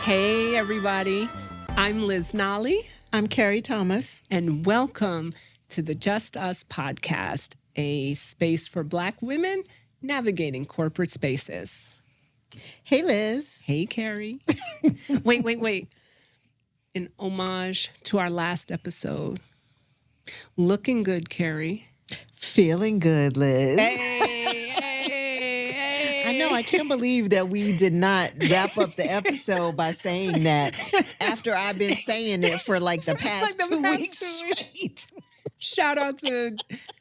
Hey, everybody. I'm Liz Nolly. I'm Kere Thomas. And welcome to the Just Us podcast, a space for Black women navigating corporate spaces. Hey, Liz. Hey, Kere. Wait. In homage to our last episode. Looking good, Kere. Feeling good, Liz. Hey. I know. I can't believe that we did not wrap up the episode by saying that after I've been saying it for like the past 2 weeks straight. Shout out to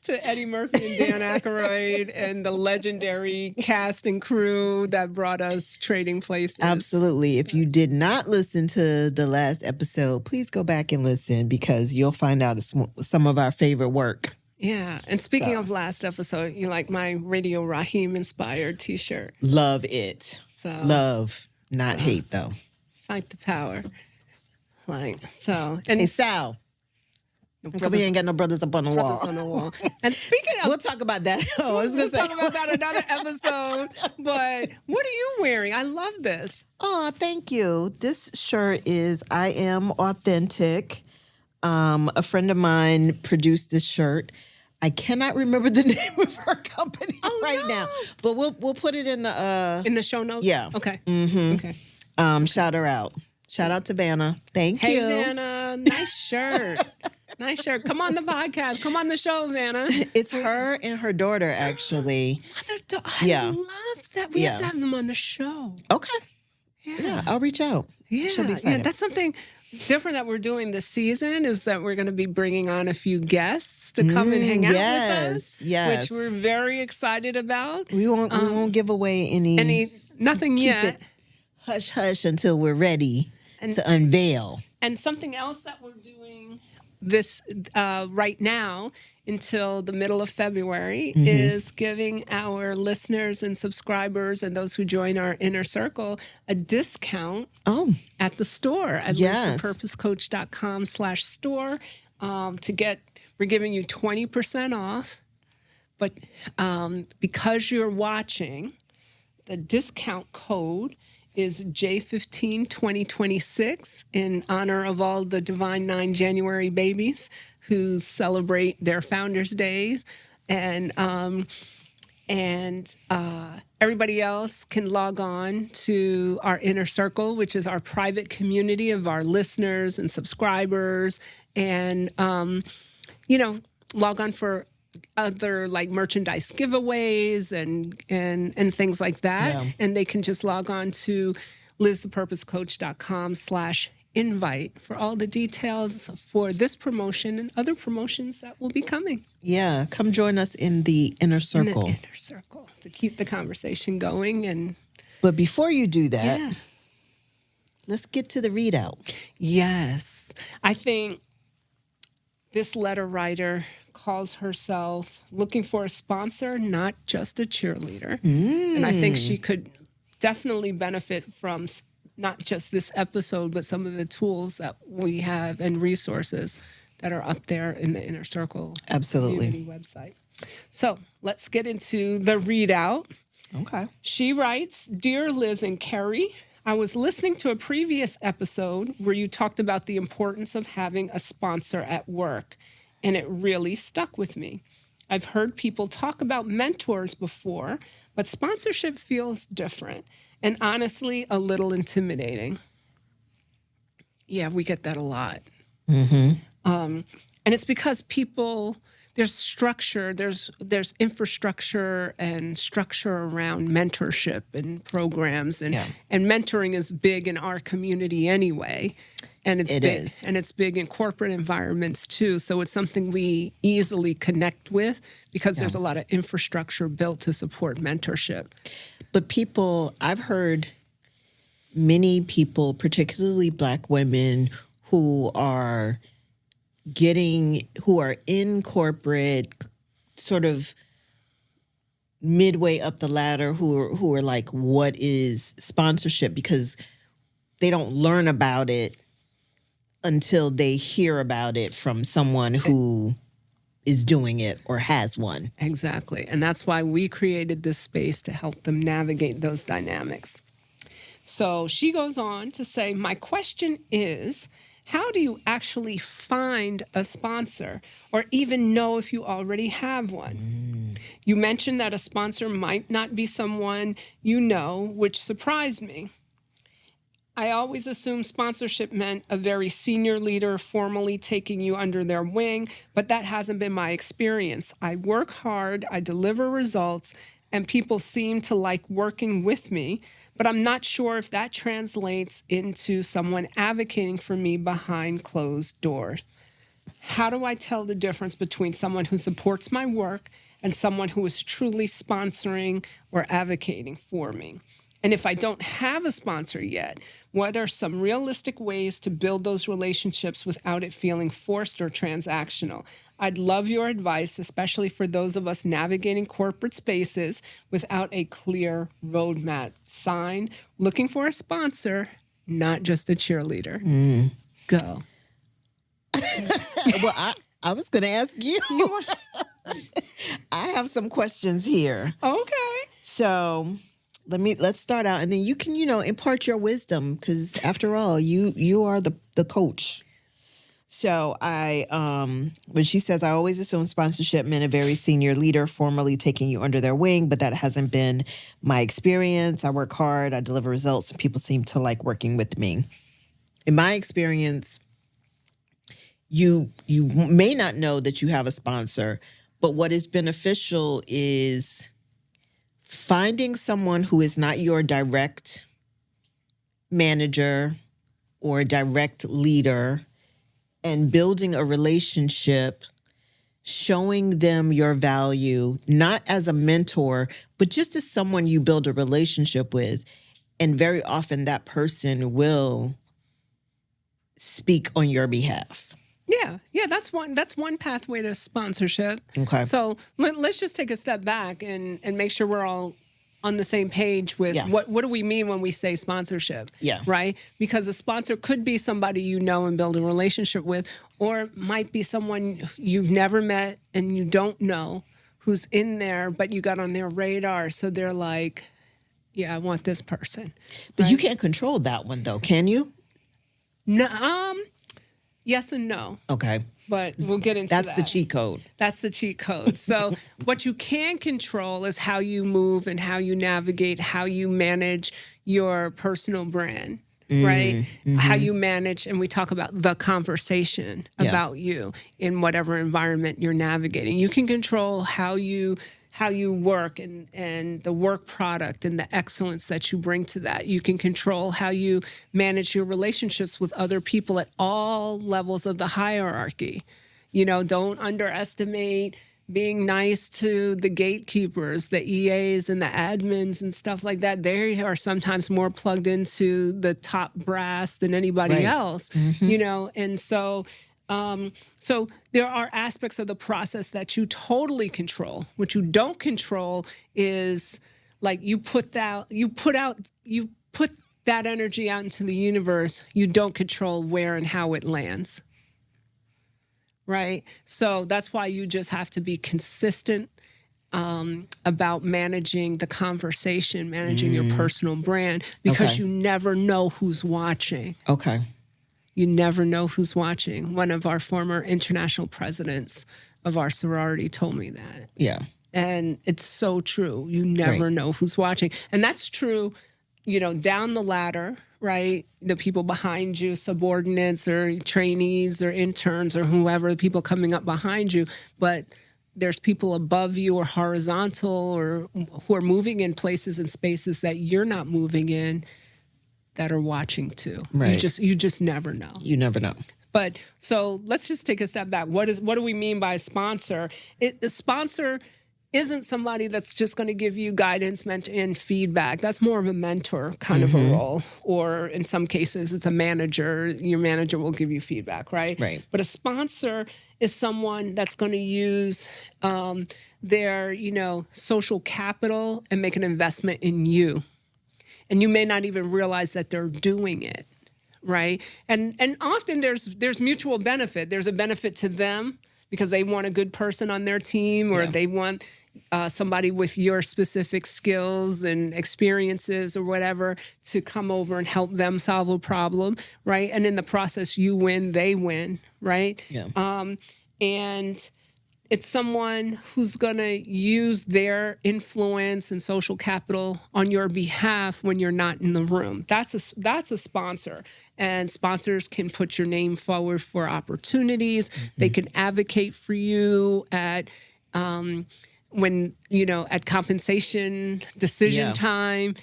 Eddie Murphy and Dan Aykroyd and the legendary cast and crew that brought us Trading Places. Absolutely. If you did not listen to the last episode, please go back and listen because you'll find out some of our favorite work. Yeah. And speaking of last episode, you like my Radio Raheem inspired t-shirt. Love it. Love, not hate though. Fight the power. And hey, Sal. We ain't got no brothers up on the wall. And speaking of... We'll talk about that. We'll talk about that another episode. But what are you wearing? I love this. Oh, thank you. This shirt is I Am Authentic. A friend of mine produced this shirt. I cannot remember the name of her company now. But we'll put it in the show notes? Yeah. Okay. Mm-hmm. Okay. Shout her out. Shout out to Vanna. Thank you. Hey, Vanna. Nice shirt. Nice shirt. Come on the podcast. Come on the show, Vanna. It's her and her daughter, actually. I love that. We have to have them on the show. Okay. Yeah, I'll reach out. Yeah. She'll be excited. Yeah, that's something different that we're doing this season is that we're going to be bringing on a few guests to come and hang out with us. Yes. Which we're very excited about. We won't give away nothing yet. It hush hush until we're ready to unveil. And something else that we're doing this right now until the middle of February is giving our listeners and subscribers and those who join our inner circle a discount at the store at lizthepurposecoach.com/store we're giving you 20% off. But because you're watching, the discount code is J15 2026 in honor of all the Divine 9 January babies who celebrate their Founders Days. And everybody else can log on to our inner circle, which is our private community of our listeners and subscribers, and log on for other like merchandise giveaways and things like that. Yeah. And they can just log on to lizthepurposecoach.com/invite for all the details for this promotion and other promotions that will be coming. Yeah, come join us in the inner circle. In the inner circle to keep the conversation going. But before you do that, let's get to the readout. Yes. I think this letter writer calls herself looking for a sponsor, not just a cheerleader. And I think she could definitely benefit from not just this episode, but some of the tools that we have and resources that are up there in the Inner Circle community website. So let's get into the readout. Okay. She writes, Dear Liz and Kere, I was listening to a previous episode where you talked about the importance of having a sponsor at work, and it really stuck with me. I've heard people talk about mentors before, but sponsorship feels different and honestly a little intimidating. Yeah, we get that a lot. And it's because people, there's structure, there's infrastructure and structure around mentorship and programs, and mentoring is big in our community anyway. And it's big in corporate environments too. So it's something we easily connect with because there's a lot of infrastructure built to support mentorship. But I've heard many people, particularly Black women, who are in corporate, sort of midway up the ladder, who are like, what is sponsorship? Because they don't learn about it until they hear about it from someone who is doing it or has one. Exactly. And that's why we created this space to help them navigate those dynamics. So she goes on to say, my question is, how do you actually find a sponsor or even know if you already have one? You mentioned that a sponsor might not be someone you know, which surprised me. I always assumed sponsorship meant a very senior leader formally taking you under their wing, but that hasn't been my experience. I work hard, I deliver results, and people seem to like working with me, but I'm not sure if that translates into someone advocating for me behind closed doors. How do I tell the difference between someone who supports my work and someone who is truly sponsoring or advocating for me? And if I don't have a sponsor yet, what are some realistic ways to build those relationships without it feeling forced or transactional? I'd love your advice, especially for those of us navigating corporate spaces without a clear roadmap. Signed, looking for a sponsor, not just a cheerleader. Go. Well, I was going to ask you. I have some questions here. Okay. So let's start out, and then you can, impart your wisdom, because after all, you are the coach. So when she says, I always assume sponsorship meant a very senior leader formally taking you under their wing, but that hasn't been my experience. I work hard, I deliver results, and people seem to like working with me. In my experience, you may not know that you have a sponsor, but what is beneficial is finding someone who is not your direct manager or direct leader and building a relationship, showing them your value, not as a mentor, but just as someone you build a relationship with. And very often that person will speak on your behalf. Yeah, that's one pathway to sponsorship. Okay. So let's just take a step back and make sure we're all on the same page with what do we mean when we say sponsorship? Yeah. Right? Because a sponsor could be somebody you know and build a relationship with, or might be someone you've never met and you don't know who's in there, but you got on their radar. So they're like, yeah, I want this person. But you can't control that one though, can you? No, yes and no. Okay. But we'll get into that. That's the cheat code. That's the cheat code. So what you can control is how you move and how you navigate, how you manage your personal brand, right? Mm-hmm. How you manage, and we talk about the conversation about you in whatever environment you're navigating. You can control how you work and the work product and the excellence that you bring to that. You can control how you manage your relationships with other people at all levels of the hierarchy. Don't underestimate being nice to the gatekeepers, the EAs and the admins and stuff like that. They are sometimes more plugged into the top brass than anybody else, and so so there are aspects of the process that you totally control. What you don't control is like you put that energy out into the universe. You don't control where and how it lands. Right? So that's why you just have to be consistent about managing the conversation, managing your personal brand, because you never know who's watching. Okay. You never know who's watching. One of our former international presidents of our sorority told me that. Yeah. And it's so true. You never know who's watching. And that's true, down the ladder, right? The people behind you, subordinates or trainees or interns or whoever, the people coming up behind you. But there's people above you or horizontal or who are moving in places and spaces that you're not moving in, that are watching too. Right. You just never know. You never know. But so let's just take a step back. What do we mean by sponsor? The sponsor isn't somebody that's just going to give you guidance and feedback. That's more of a mentor kind of a role. Or in some cases, it's a manager. Your manager will give you feedback, right? Right. But a sponsor is someone that's going to use their, social capital and make an investment in you. And you may not even realize that they're doing it, right? And often there's mutual benefit. There's a benefit to them because they want a good person on their team, or they want somebody with your specific skills and experiences or whatever to come over and help them solve a problem, right? And in the process, you win, they win, right? Yeah. And it's someone who's going to use their influence and social capital on your behalf when you're not in the room. That's a sponsor. And sponsors can put your name forward for opportunities. They can advocate for you at at compensation decision time.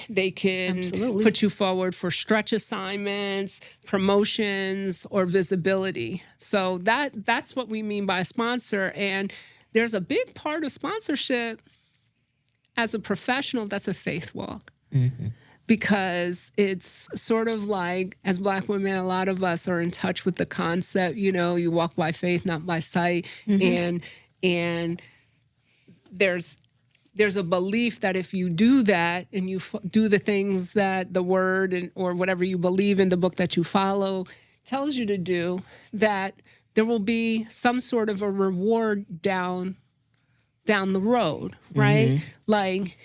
They can put you forward for stretch assignments, promotions, or visibility. So that's what we mean by a sponsor. And there's a big part of sponsorship as a professional, that's a faith walk. Because it's sort of like, as Black women, a lot of us are in touch with the concept, you walk by faith, not by sight. And there's a belief that if you do that and you do the things that the word or whatever you believe in, the book that you follow tells you to do, that there will be some sort of a reward down the road, right? Like,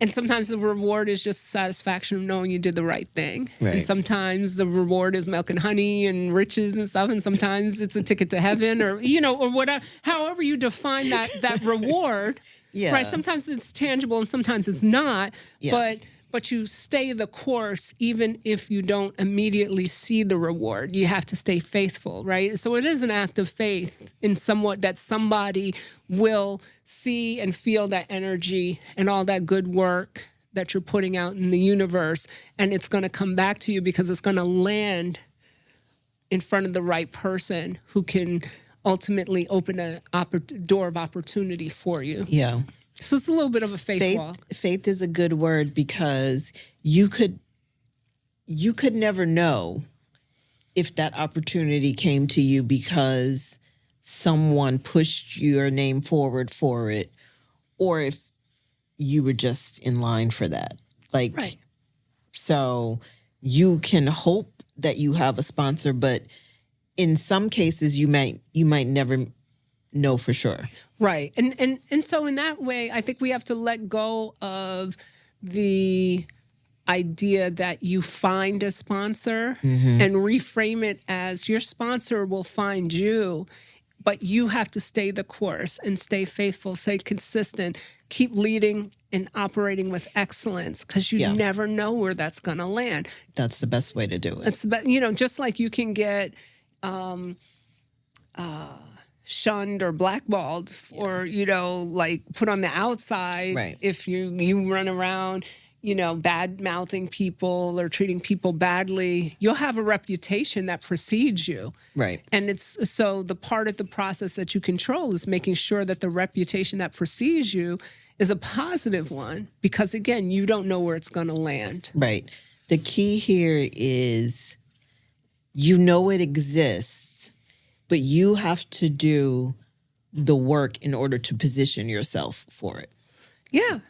and sometimes the reward is just the satisfaction of knowing you did the right thing. Right. And sometimes the reward is milk and honey and riches and stuff. And sometimes it's a ticket to heaven or whatever, however you define that reward. Yeah. Right. Sometimes it's tangible and sometimes it's not. Yeah. But you stay the course even if you don't immediately see the reward. You have to stay faithful, right? So it is an act of faith in somewhat that somebody will see and feel that energy and all that good work that you're putting out in the universe, and it's going to come back to you because it's going to land in front of the right person who can ultimately open a door of opportunity for you. Yeah. So it's a little bit of a faith walk. Faith is a good word because you could never know if that opportunity came to you because someone pushed your name forward for it, or if you were just in line for that. Right. So you can hope that you have a sponsor, but in some cases you might never know for sure. Right. And so in that way, I think we have to let go of the idea that you find a sponsor and reframe it as your sponsor will find you, but you have to stay the course and stay faithful, stay consistent, keep leading and operating with excellence because you never know where that's going to land. That's the best way to do it. It's just like you can get shunned or blackballed or, like put on the outside if you run around, bad-mouthing people or treating people badly. You'll have a reputation that precedes you. Right. And so the part of the process that you control is making sure that the reputation that precedes you is a positive one because, again, you don't know where it's going to land. Right. The key here is it exists, but you have to do the work in order to position yourself for it. Yeah.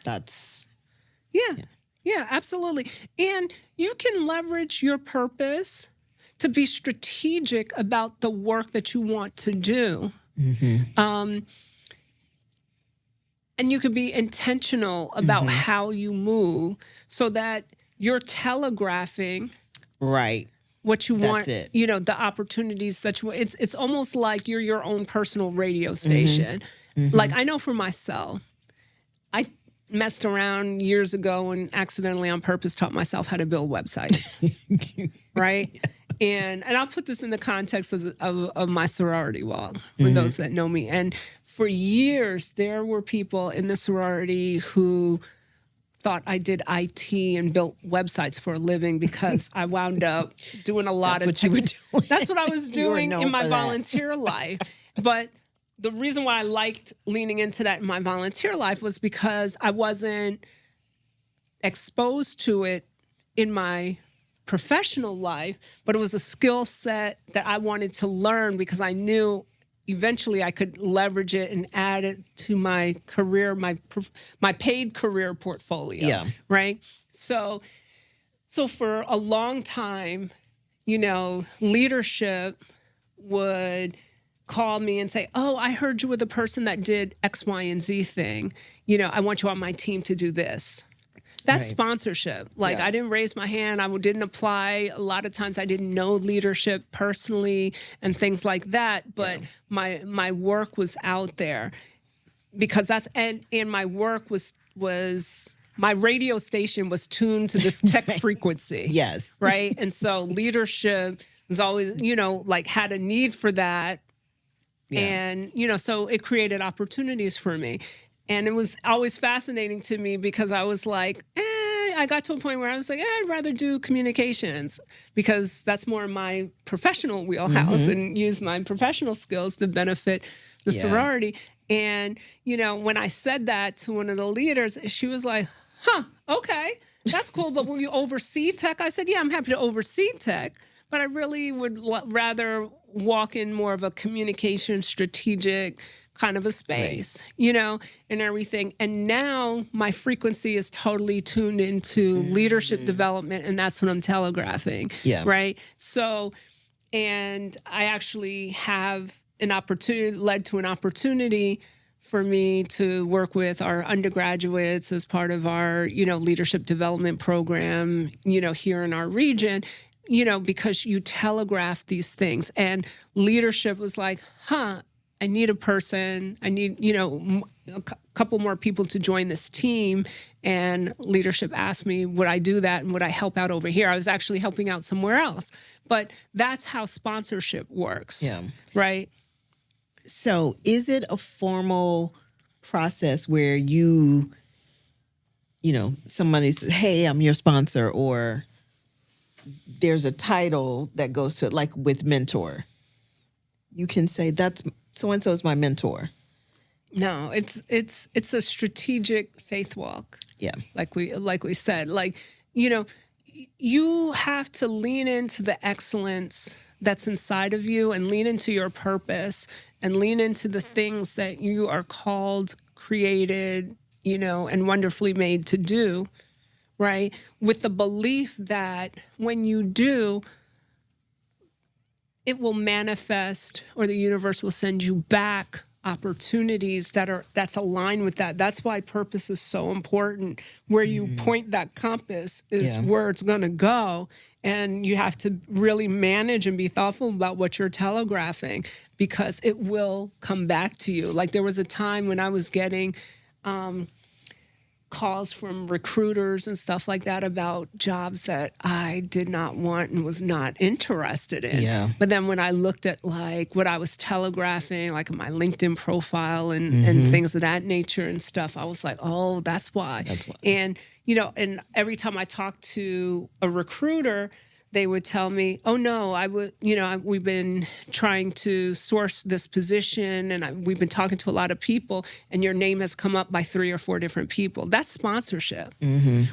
Yeah, absolutely. And you can leverage your purpose to be strategic about the work that you want to do. And you could be intentional about how you move so that you're telegraphing what you want, the opportunities that you want. It's almost like you're your own personal radio station. Like I know for myself, I messed around years ago and accidentally on purpose taught myself how to build websites, right? And I'll put this in the context of my sorority walk for those that know me. And for years, there were people in the sorority who thought I did IT and built websites for a living because I wound up doing a lot of... That's what you were doing. That's what I was doing in my volunteer life. But the reason why I liked leaning into that in my volunteer life was because I wasn't exposed to it in my professional life, but it was a skill set that I wanted to learn because I knew eventually I could leverage it and add it to my career, my paid career portfolio, right? So for a long time, leadership would call me and say, oh, I heard you were the person that did X, Y, and Z thing. You know, I want you on my team to do this. That's Right. sponsorship. Like, Yeah. I didn't raise my hand. I didn't apply. A lot of times I didn't know leadership personally and things like that. But my work was out there because that's, and my work was my radio station was tuned to this tech frequency. Yes. Right. And so leadership was always, you know, like had a need for that. Yeah. And, you know, so it created opportunities for me. And it was always fascinating to me because I was like, I got to a point where I was like, I'd rather do communications because that's more my professional wheelhouse and use my professional skills to benefit the sorority. And, you know, when I said that to one of the leaders, she was like, okay, that's cool. But will you oversee tech? I said, yeah, I'm happy to oversee tech. But I really would rather walk in more of a communication strategic kind of a space, you know, and everything. And now my frequency is totally tuned into leadership development, and that's what I'm telegraphing. Yeah. Right. So, and I actually have an opportunity, led to an opportunity for me to work with our undergraduates as part of our, you know, leadership development program, you know, here in our region. You know, because you telegraph these things. And leadership was like, I need a person. I need, you know, a couple more people to join this team. And leadership asked me, would I do that? And would I help out over here? I was actually helping out somewhere else. But that's how sponsorship works. Yeah. Right? So is it a formal process where you know, somebody says, hey, I'm your sponsor, or there's a title that goes to it, like with mentor. You can say that's so-and-so is my mentor. No, it's a strategic faith walk. Yeah. Like we said, like, you know, you have to lean into the excellence that's inside of you and lean into your purpose and lean into the things that you are called, created, you know, and wonderfully made to do. Right? With the belief that when you do, it will manifest, or the universe will send you back opportunities that's aligned with that. That's why purpose is so important. Where you point that compass is where it's going to go. And you have to really manage and be thoughtful about what you're telegraphing because it will come back to you. Like there was a time when I was getting calls from recruiters and stuff like that about jobs that I did not want and was not interested in. Yeah. But then when I looked at like what I was telegraphing, like my LinkedIn profile and things of that nature and stuff, I was like, oh, that's why. That's why. And, you know, and every time I talked to a recruiter, they would tell me, oh, no, we've been trying to source this position and we've been talking to a lot of people and your name has come up by 3 or 4 different people. That's sponsorship,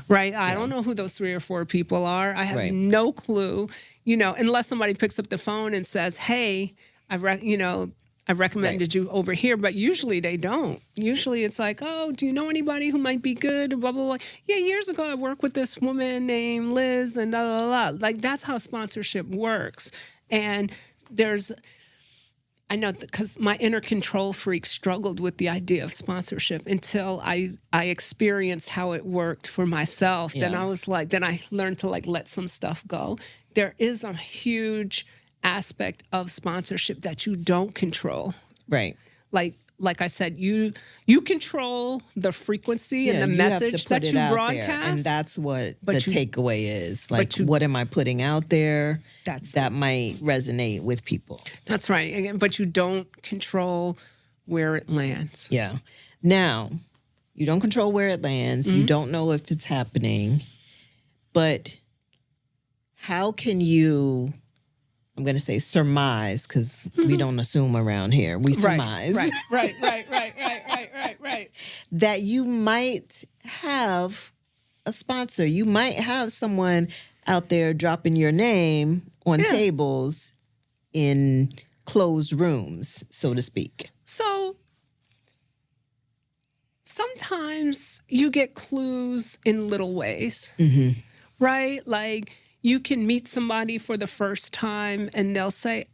right? I don't know who those 3 or 4 people are. I have no clue, you know, unless somebody picks up the phone and says, hey, I recommended you over here, but usually they don't. Usually it's like, oh, do you know anybody who might be good? Blah, blah, blah. Yeah, years ago I worked with this woman named Liz and blah, blah, blah. Like that's how sponsorship works. And I know because my inner control freak struggled with the idea of sponsorship until I experienced how it worked for myself. Yeah. Then I learned to like let some stuff go. There is a huge aspect of sponsorship that you don't control. Right. Like I said, you control the frequency and the you message have to put that it you out broadcast. there, and that's what the takeaway is. Like, you- what am I putting out there that it. might resonate with people? That's right. Again, but you don't control where it lands. Yeah. Now, you don't control where it lands. You don't know if it's happening. But how can you, I'm going to say surmise, because we don't assume around here. We surmise. Right. That you might have a sponsor. You might have someone out there dropping your name on tables in closed rooms, so to speak. So sometimes you get clues in little ways, right? Like you can meet somebody for the first time and they'll say,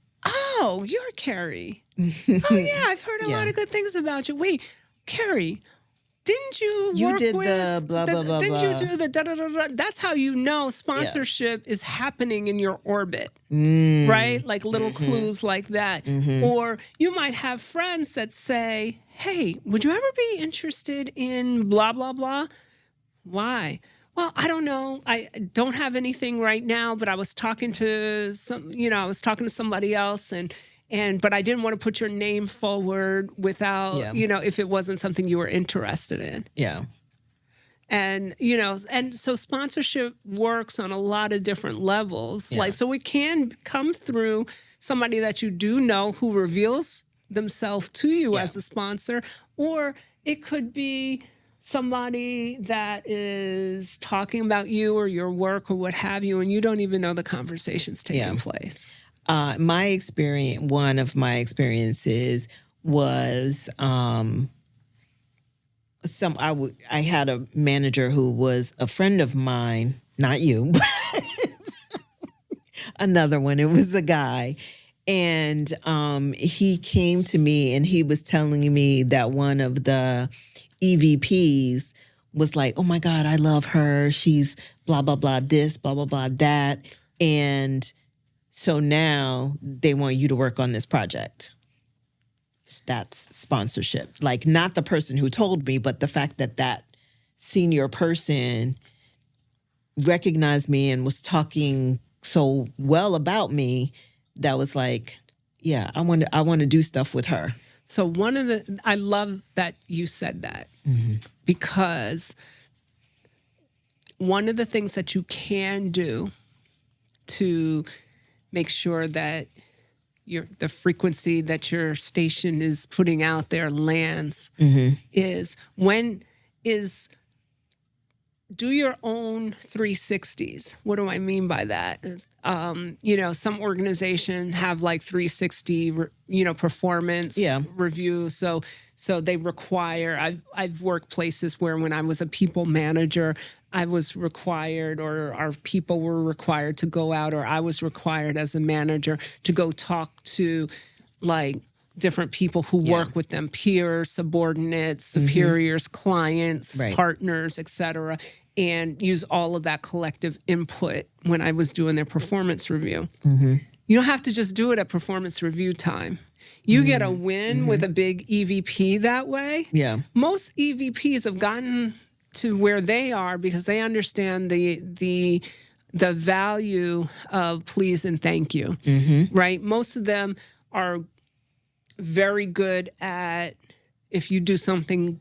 oh, you're Kere. Oh, yeah, I've heard a lot of good things about you. Wait, Kere, didn't you You work did with the blah, blah, blah, didn't blah. you do the da-da-da-da? That's how you know sponsorship is happening in your orbit, right? Like little clues like that. Or you might have friends that say, hey, would you ever be interested in blah, blah, blah? Why? Well, I don't know. I don't have anything right now, but I was talking to somebody else but I didn't want to put your name forward without, if it wasn't something you were interested in. Yeah. And, and so sponsorship works on a lot of different levels. Yeah. So it can come through somebody that you do know who reveals themselves to you as a sponsor, or it could be somebody that is talking about you or your work or what have you, and you don't even know the conversation's taking place. One of my experiences was I had a manager who was a friend of mine, not you, but another one. It was a guy. And he came to me and he was telling me that one of the EVPs was like, oh my God, I love her. She's blah, blah, blah, this, blah, blah, blah, that. And so now they want you to work on this project. That's sponsorship. Like, not the person who told me, but the fact that that senior person recognized me and was talking so well about me, that was like, yeah, I want to do stuff with her. So I love that you said that, because one of the things that you can do to make sure that the frequency that your station is putting out there lands is do your own 360s. What do I mean by that? Some organizations have like 360, performance review. So they require, I've worked places where when I was a people manager, I was required, or our people were required to go out, or I was required as a manager to go talk to like different people who work with them, peers, subordinates, superiors, clients, partners, et cetera, and use all of that collective input when I was doing their performance review. You don't have to just do it at performance review time. You get a win with a big EVP that way. Yeah. Most EVPs have gotten to where they are because they understand the value of please and thank you, right? Most of them are very good at, if you do something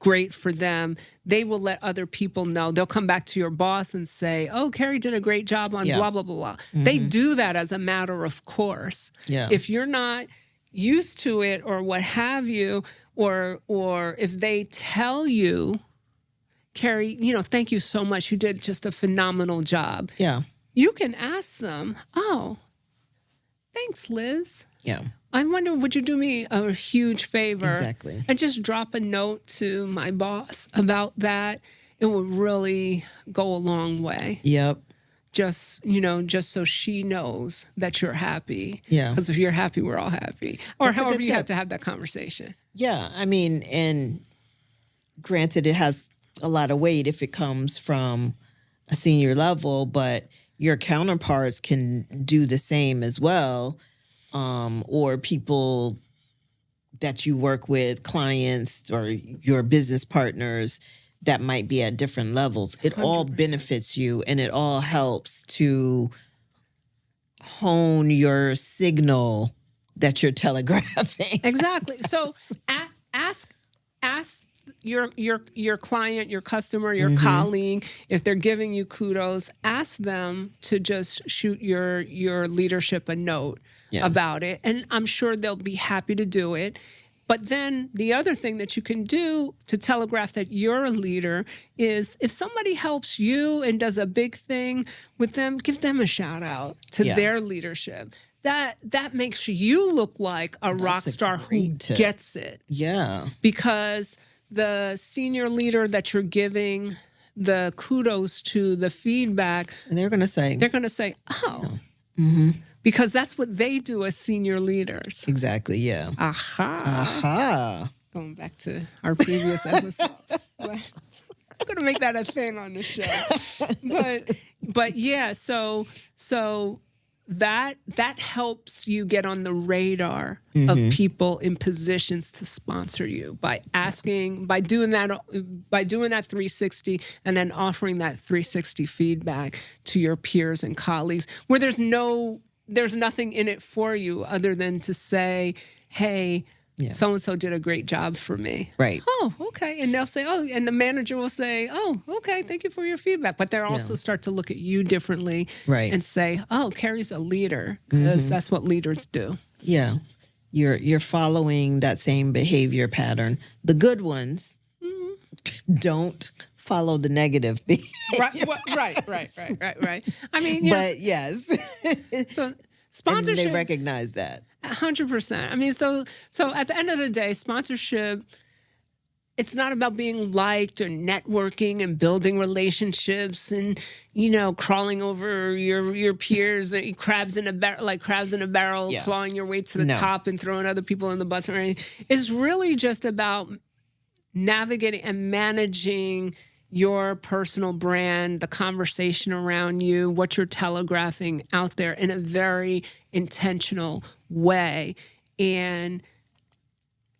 great for them, they will let other people know. They'll come back to your boss and say, oh, Kere did a great job on blah, blah, blah, blah. They do that as a matter of course. Yeah. If you're not used to it or what have you, or if they tell you, Kere, thank you so much. You did just a phenomenal job. Yeah. You can ask them, oh, thanks, Liz. Yeah. I wonder, would you do me a huge favor? Exactly. And just drop a note to my boss about that. It would really go a long way. Yep. Just so she knows that you're happy. Yeah. Because if you're happy, we're all happy. Or That's however you have to have that conversation. Yeah. I mean, and granted, it has a lot of weight if it comes from a senior level, but your counterparts can do the same as well. Or people that you work with, clients or your business partners that might be at different levels. It 100%. All benefits you, and it all helps to hone your signal that you're telegraphing. Exactly. So ask your client, your customer, your colleague, if they're giving you kudos, ask them to just shoot your leadership a note about it. And I'm sure they'll be happy to do it. But then the other thing that you can do to telegraph that you're a leader is if somebody helps you and does a big thing with them, give them a shout out to their leadership. That makes you look like a rock star who gets it. Yeah. Because the senior leader that you're giving the kudos to, the feedback, and they're going to say, oh. because that's what they do as senior leaders. Exactly. Yeah. Aha. Going back to our previous episode. But I'm going to make that a thing on the show. But yeah, so that helps you get on the radar of people in positions to sponsor you by doing that 360 and then offering that 360 feedback to your peers and colleagues where there's nothing in it for you other than to say, hey, so-and-so did a great job for me. Right. Oh, okay. And they'll say, and the manager will say, oh, okay, thank you for your feedback. But they'll also start to look at you differently and say, oh, Kere's a leader, because that's what leaders do. Yeah. You're following that same behavior pattern. The good ones don't follow the negative behavior. Right. I mean, yes. But yes. So sponsorship. And they recognize that. 100%. I mean, so at the end of the day, sponsorship, it's not about being liked or networking and building relationships and, crawling over your peers, crabs in a barrel, clawing your way to the top and throwing other people in the bus or anything. It's really just about navigating and managing your personal brand, the conversation around you, what you're telegraphing out there in a very intentional way, and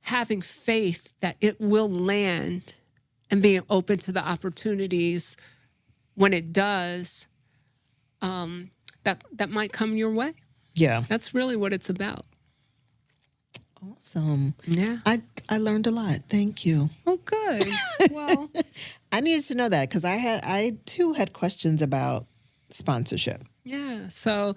having faith that it will land and being open to the opportunities when it does, that might come your way. Yeah. That's really what it's about. Awesome. Yeah. I learned a lot. Thank you. Oh, good. Well, I needed to know that because I too had questions about sponsorship. Yeah. So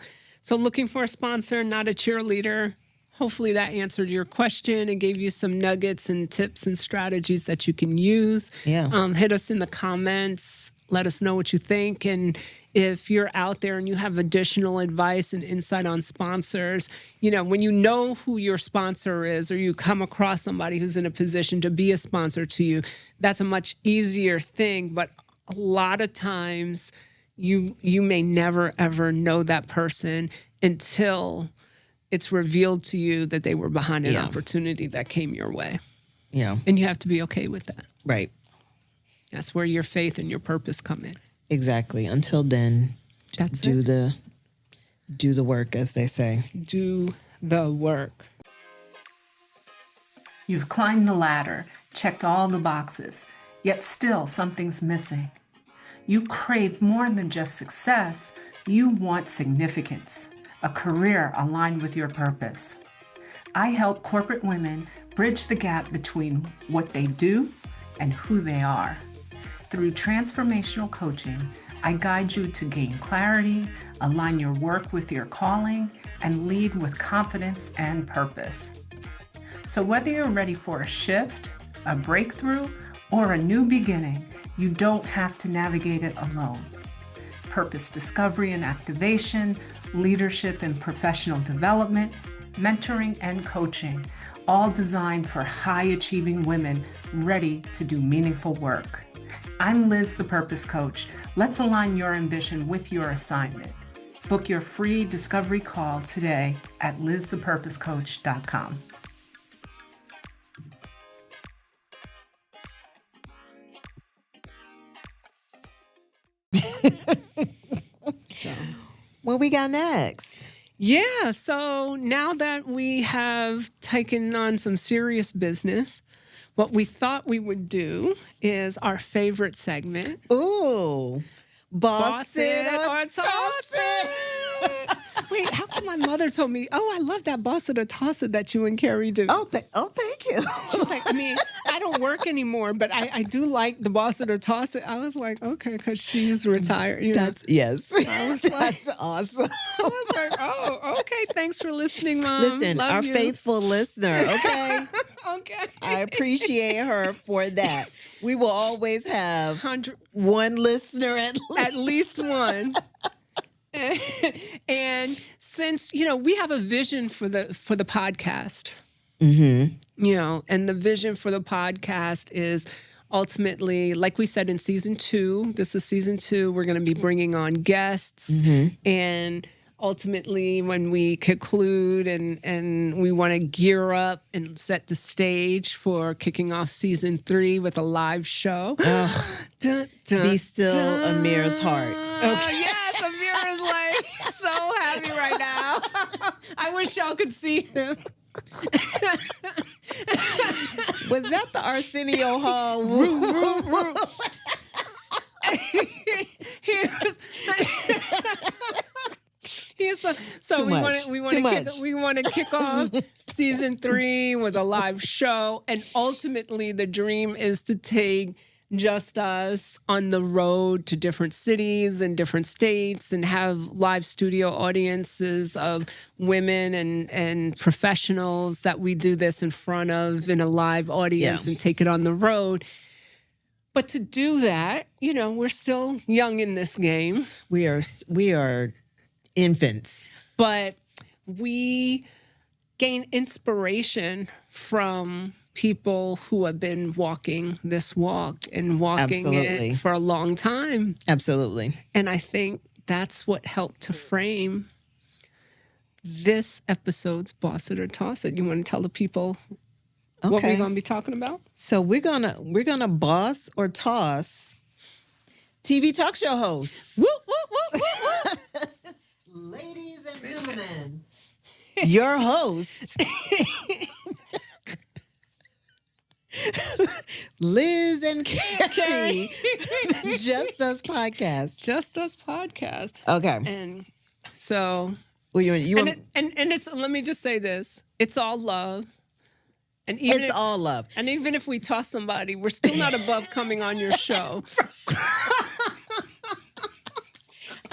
looking for a sponsor, not a cheerleader. Hopefully that answered your question and gave you some nuggets and tips and strategies that you can use. Yeah. Hit us in the comments. Let us know what you think. And if you're out there and you have additional advice and insight on sponsors, when you know who your sponsor is or you come across somebody who's in a position to be a sponsor to you, that's a much easier thing. But a lot of times you may never, ever know that person until it's revealed to you that they were behind an opportunity that came your way. Yeah. And you have to be okay with that. Right. That's where your faith and your purpose come in. Exactly. Until then, do the work, as they say. Do the work. You've climbed the ladder, checked all the boxes, yet still something's missing. You crave more than just success. You want significance, a career aligned with your purpose. I help corporate women bridge the gap between what they do and who they are. Through transformational coaching, I guide you to gain clarity, align your work with your calling, and lead with confidence and purpose. So whether you're ready for a shift, a breakthrough, or a new beginning, you don't have to navigate it alone. Purpose discovery and activation, leadership and professional development, mentoring and coaching, all designed for high-achieving women ready to do meaningful work. I'm Liz, the Purpose Coach. Let's align your ambition with your assignment. Book your free discovery call today at lizthepurposecoach.com. What we got next? Yeah, so now that we have taken on some serious business, what we thought we would do is our favorite segment. Ooh. Boss it or toss it. Wait, how come my mother told me, I love that boss it or toss it that you and Kere do? Oh, thank you. She's like, I don't work anymore, but I do like the boss it or toss it. I was like, okay, because she's retired. Yes. I was like, that's awesome. I was like, oh, okay. Thanks for listening, Mom. Listen, love our you. faithful listener, okay? Okay. I appreciate her for that. We will always have one listener at least one. And since, we have a vision for the podcast, and the vision for the podcast is ultimately, like we said in season 2, this is season 2, we're going to be bringing on guests and ultimately, when we conclude and we want to gear up and set the stage for kicking off season 3 with a live show. Dun, dun, Be still Amir's heart. Okay. Yes, Amir is like so happy right now. I wish y'all could see him. Was that the Arsenio Hall? So we want to kick off season 3 with a live show, and ultimately the dream is to take Just Us on the road to different cities and different states and have live studio audiences of women and professionals that we do this in front of in a live audience and take it on the road. But to do that, we're still young in this game. We are infants. But we gain inspiration from people who have been walking this walk and walking it for a long time. Absolutely. And I think that's what helped to frame this episode's Boss It or Toss It. You want to tell the people what we're going to be talking about? So we're gonna boss or toss TV talk show hosts. Woo, woo, woo, woo, woo. Ladies and gentlemen, your host, Liz and Kere, Just Us Podcast. Just Us Podcast. Okay. And so, well, and it's, let me just say this, it's all love. And even it's all love. And even if we toss somebody, we're still not above coming on your show.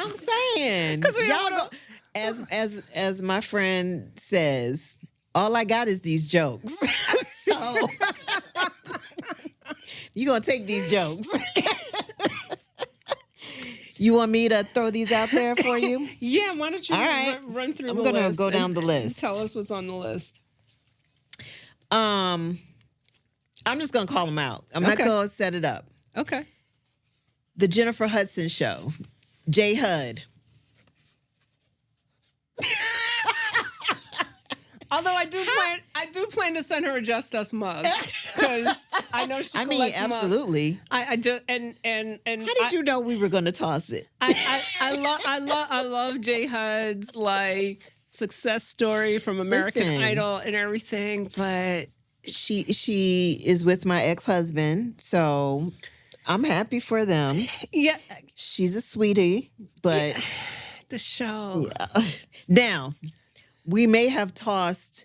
I'm saying, because y'all go, as my friend says, all I got is these jokes. So you gonna take these jokes? You want me to throw these out there for you? Yeah. Why don't you run through? I'm gonna go down the list. Tell us what's on the list. I'm just gonna call them out. I'm not gonna set it up. Okay. The Jennifer Hudson Show. J. Hud. Although I do plan to send her a Just Us mug because I know she collects absolutely. mugs. I just and how did you know we were going to toss it? I love J. Hud's like success story from American Idol and everything, but she is with my ex-husband, so I'm happy for them. Yeah, she's a sweetie, but the show. Yeah. Now, we may have tossed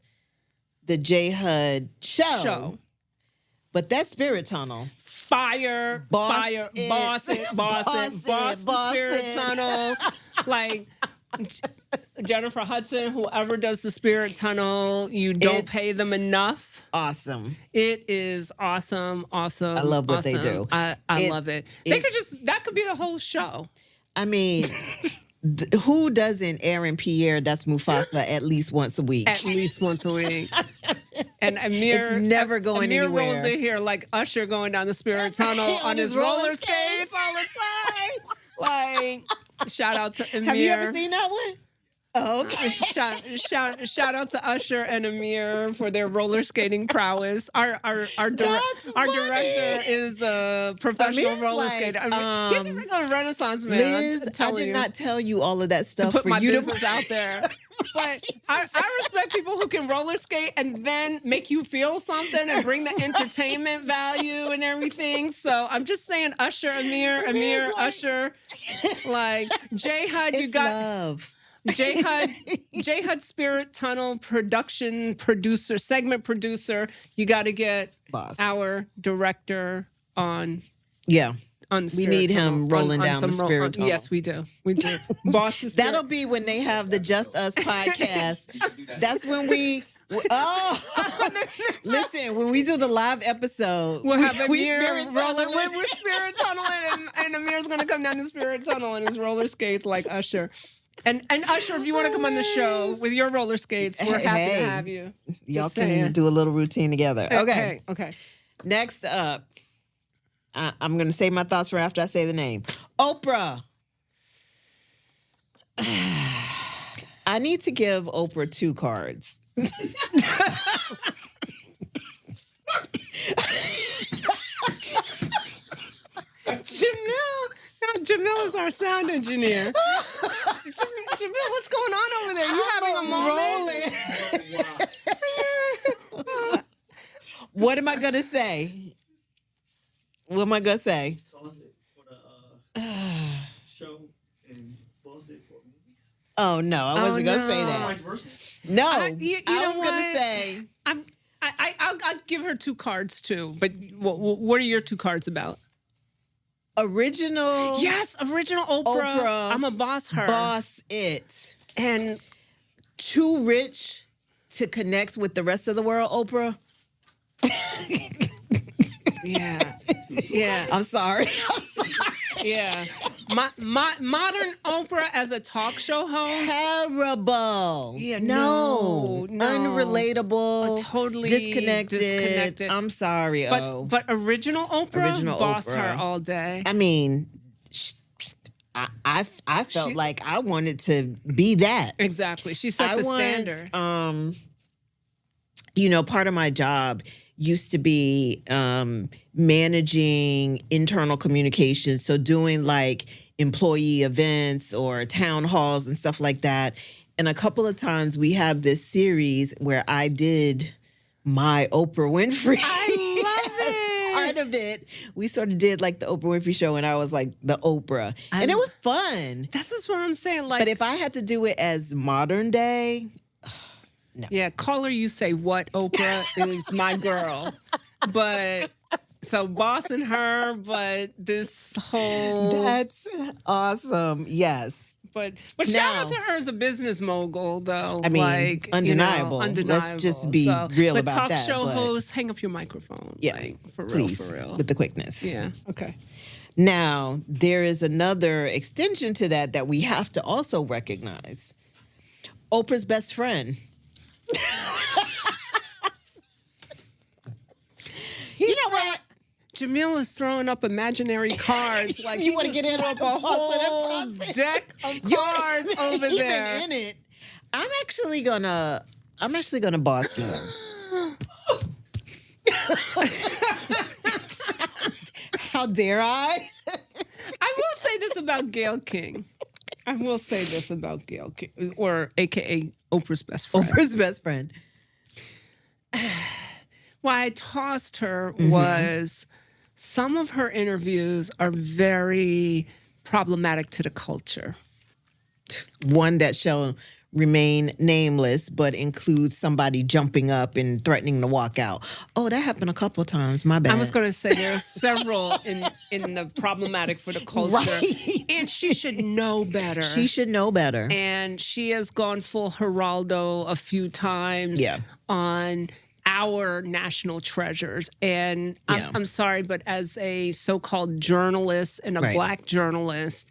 the J. Hud show, but that Spirit Tunnel. Boss the Spirit Tunnel. Like Jennifer Hudson, whoever does the Spirit Tunnel, you don't pay them enough. Awesome. It is awesome. I love what they do. I love it. That could be the whole show. I mean, who doesn't Aaron Pierre, that's Mufasa, at least once a week? At least once a week. And Amir, it's never going Amir anywhere. rolls in here like Usher going down the Spirit Tunnel on his roller skates all the time. Like, shout out to Amir. Have you ever seen that one? Oh, okay. Shout out to Usher and Amir for their roller skating prowess. Our director is a professional roller skater. I mean, he's a regular Renaissance man. Liz, I did not tell you all of that stuff to put for my you business out there. But I respect people who can roller skate and then make you feel something and bring the entertainment value and everything. So I'm just saying, Usher, Amir, like, Usher, like J. Hud. You got love. J. Hud Spirit Tunnel segment producer. You got to get our director on. Yeah. On we need him rolling down the Spirit Tunnel. Yes, we do. We do. Boss the Spirit. That'll be when they have the Just Us podcast. That's when we. Listen, when we do the live episode, we'll have Amir rolling. We're Spirit Tunneling, and Amir's going to come down the Spirit Tunnel in his roller skates like Usher. And Usher, if you want to come on the show with your roller skates, we're happy to have you. Y'all can do a little routine together. Okay. Next up, I'm going to say my thoughts for after I say the name. Oprah. I need to give Oprah 2 cards. Jamil is our sound engineer. Jamil, what's going on over there? You having a moment? What am I going to say? What am I going to say? Toss it for the show and boss it for movies. Oh, no. I wasn't going to say that. Vice versa. No. You I know was going to what? say... I'll give her 2 cards too. But what are your 2 cards about? Original. Yes, original Oprah. I'm a boss her. Boss it. And Too rich to connect with the rest of the world, Oprah. yeah. Yeah. I'm sorry. Yeah. Modern Oprah as a talk show host. Terrible. Yeah, no. no. Unrelatable. Totally disconnected. I'm sorry, But original Oprah, Original boss Oprah. her all day. I mean, I felt like I wanted to be that. Exactly. She set the standard. Part of my job used to be managing internal communications. So doing like employee events or town halls and stuff like that. And a couple of times we have this series where I did my Oprah Winfrey. I love it. Part of it, we sort of did like the Oprah Winfrey show, and I was like the Oprah. And it was fun. This is what I'm saying. Like, But if I had to do it as modern day, yeah, call her, you say what, Oprah is my girl. But so bossing her, but this whole that's awesome. Yes. But shout out to her as a business mogul, though. I mean, like, undeniable. undeniable. Let's just be real about talk that. show but host, hang up your microphone. yeah, like, for real, please, for real. with the quickness. Yeah. Okay. Now, there is another extension to that we have to also recognize. Oprah's best friend. You know what? Jamil is throwing up imaginary cards. Like, You want to get in up a whole deck of cards over even there. in it. I'm actually gonna boss you. How dare I? I will say this about Gayle King. or AKA Oprah's best friend. Oprah's best friend. Why I tossed her was some of her interviews are very problematic to the culture. One that shall remain nameless, but includes somebody jumping up and threatening to walk out. Oh, that happened a couple of times. My bad. I was going to say there are several in the problemac for the culture. Right. And she should know better. She should know better. And she has gone full Geraldo a few times on our national treasures. And I'm sorry, but as a so-called journalist and a Black journalist,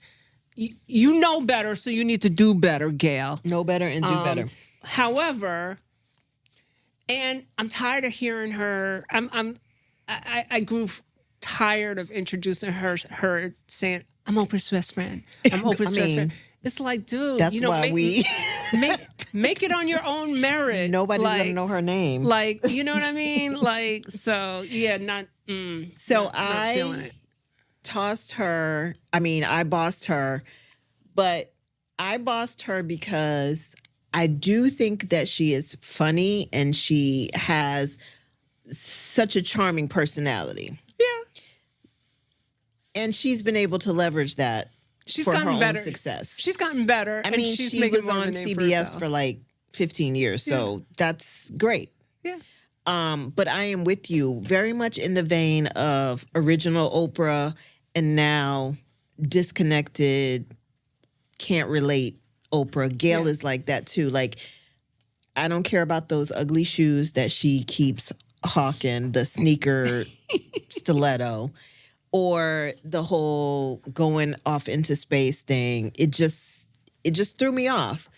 you know better, so you need to do better, Gayle. Know better and do better. However, and I'm tired of hearing her. I grew tired of introducing her saying, "I'm Oprah's best friend. I'm Oprah's best friend." It's like, dude, that's why make it on your own merit. Nobody's gonna know her name. Like, you know what I mean? Like, so yeah, not feeling it. Tossed her. I mean, I bossed her, but I bossed her because I do think that she is funny and she has such a charming personality. Yeah. And she's been able to leverage that for gotten her better. own success. She's gotten better. I mean, she's she making was more of a on name CBS for for like 15 years, so that's great. Yeah. But I am with you very much in the vein of original Oprah and now disconnected, can't relate Oprah. Gayle is like that too. Like, I don't care about those ugly shoes that she keeps hawking, the sneaker stiletto, or the whole going off into space thing. It just threw me off.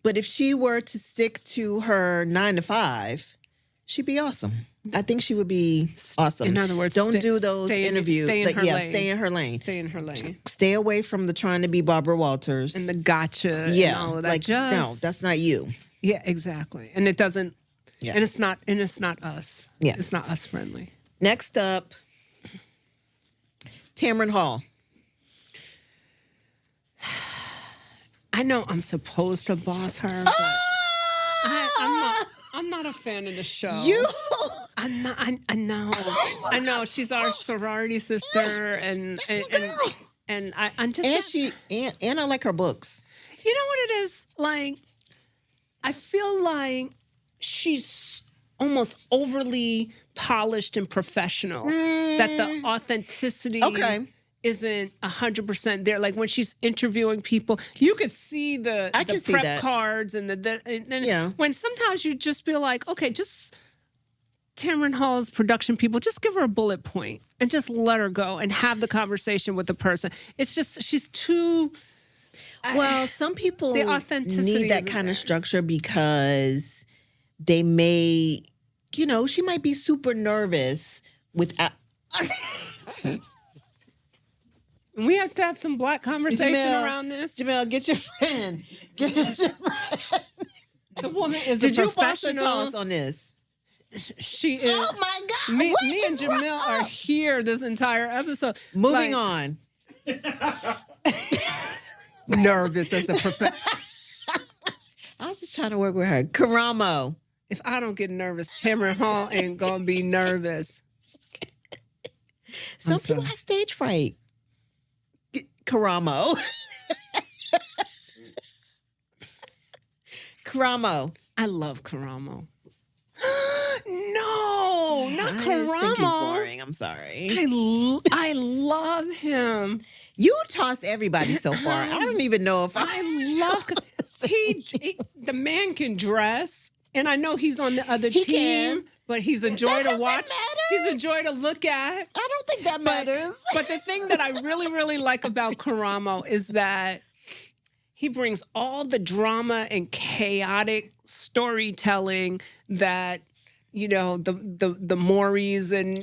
But if she were to stick to her 9 to 5, she'd be awesome. I think she would be awesome. In other words, don't do those interviews. Stay in her lane. Stay in her lane. Stay in her lane. Stay away from the trying to be Barbara Walters And the gotcha. yeah, And all of that. like no, that's not you. Yeah, exactly. And it doesn't. Yeah. And it's not. And it's not us. Yeah. It's not us friendly. Next up, Tamron Hall. I know I'm supposed to boss her, but I'm not a fan of the show. You. I'm not. I know. I know. She's our sorority sister, and I'm just. And I like her books. You know what it is like? I feel like she's almost overly polished and professional. That the authenticity isn't 100% there. Like when she's interviewing people, you could see the prep cards and when sometimes you just feel like, okay, just Tamron Hall's production people, just give her a bullet point and just let her go and have the conversation with the person. It's just she's too. Well, some people the authenticity need that kind of structure because they may, she might be super nervous without. We have to have some black conversation around this. Jamel, get your friend. Get your friend. The woman is Did a you professional. boss us on this? She is. Oh my God! Me and Jamel are here this entire episode. Moving on. Nervous as a professional. I was just trying to work with her. Karamo. If I don't get nervous, Tamron Hall ain't gonna be nervous. Some people have stage fright. Karamo. Karamo. I love Karamo. No, not Karamo. I just think he's boring. I'm sorry. I love him. You toss everybody so far. I don't even know if I love the man can dress, and I know he's on the other team. But he's a joy to watch. Matter. He's a joy to look at. I don't think that matters. But the thing that I really, really like about Karamo is that he brings all the drama and chaotic storytelling that, the Maurys and,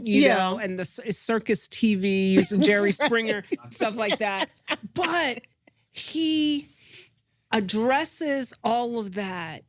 and the Circus TV, using Jerry Springer, stuff like that. But he addresses all of that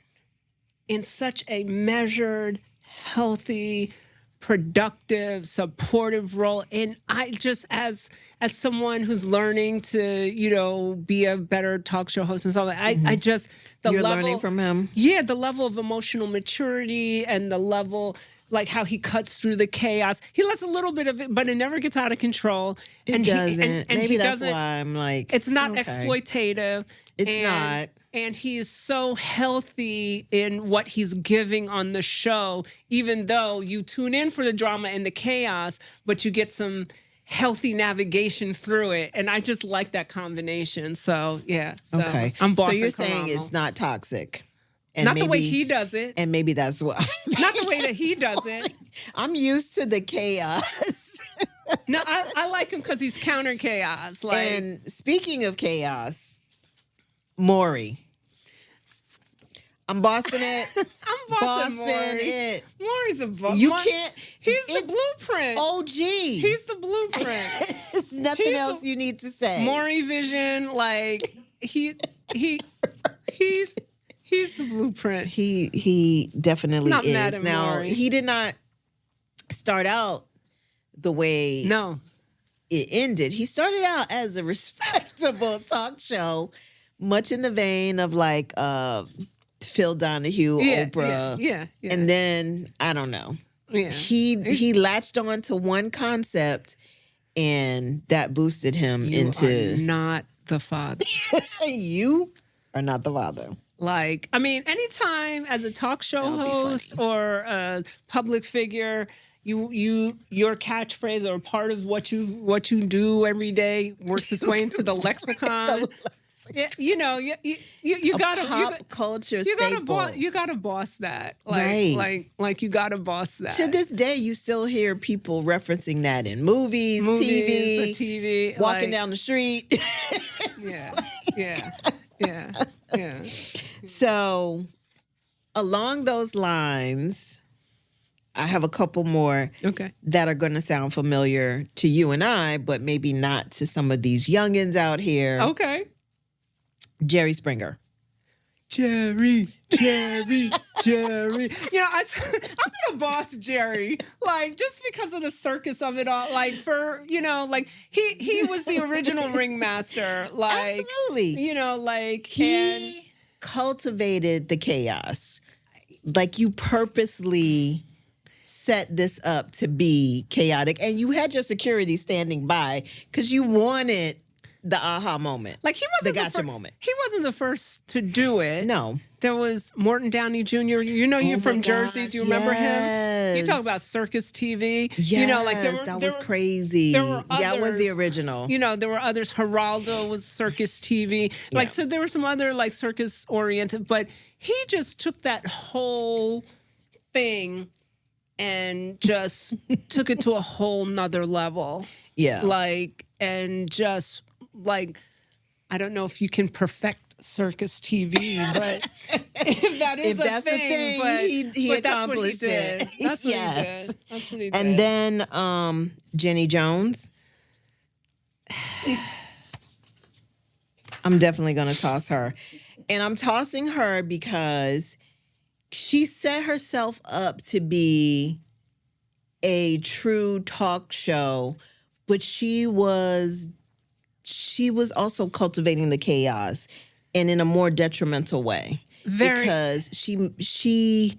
in such a measured, healthy, productive, supportive role. And I just, as someone who's learning to, be a better talk show host and stuff, I just, You're learning from him? Yeah, the level of emotional maturity and the level, like how he cuts through the chaos. He lets a little bit of it, but it never gets out of control. It doesn't. Maybe that's why I'm like, it's not okay. exploitative. It's not. And he is so healthy in what he's giving on the show, even though you tune in for the drama and the chaos, but you get some healthy navigation through it. And I just like that combination. So, yeah. So okay. I'm bossing So you're Karamo. saying it's not toxic. And not the way he does it. And maybe that's why. Not the way that he does it. I'm used to the chaos. No, I like him because he's counter chaos. And speaking of chaos, Maury. I'm bossing it. I'm bossing Maury. It. Maury's a boss. You can't. He's the blueprint. OG. He's the blueprint. There's nothing else you need to say. Maury vision, he's the blueprint. He definitely Not is. mad at Now Maury. he did not start out the way it ended. He started out as a respectable talk show, much in the vein of Phil Donahue, Oprah. Yeah. And then I don't know. Yeah. He latched on to one concept and that boosted him into are not the father. You are not the father. Anytime as a talk show host or a public figure, your catchphrase or part of what you do every day works its way into the lexicon. Yeah, you gotta pop culture you staple. You gotta boss that. Right. You gotta boss that. To this day, you still hear people referencing that in movies, TV, walking down the street. Yeah. So, along those lines, I have a couple more Okay. that are going to sound familiar to you and I, but maybe not to some of these youngins out here. Okay. Jerry Springer. Jerry. You know, I'm gonna boss Jerry, like, just because of the circus of it all. Like, for, you know, like, he was the original ringmaster. Like, Absolutely. you know, like, He cultivated the chaos. Like, you purposely set this up to be chaotic, and you had your security standing by because you wanted the aha moment. like, he wasn't the gotcha moment. He wasn't the first to do it. No. There was Morton Downey Jr. You know, you're Oh from my Jersey. gosh, Do you remember him? You yes. talk about Circus TV. Yes, You know, like, that was crazy. there were That was the others. original. You know, there were others. Geraldo was Circus TV. Like, Yeah. so there were some other, like, circus oriented, but he just took that whole thing and just took it to a whole nother level. Yeah. Like, and just, like, I don't know if you can perfect Circus TV, but if that is If that's a the thing, thing, but, he but that's what he accomplished did. it. That's what Yes. he did. That's what he did. And then Jenny Jones. I'm definitely going to toss her. And I'm tossing her because she set herself up to be a true talk show, but she was also cultivating the chaos and in a more detrimental way. Because she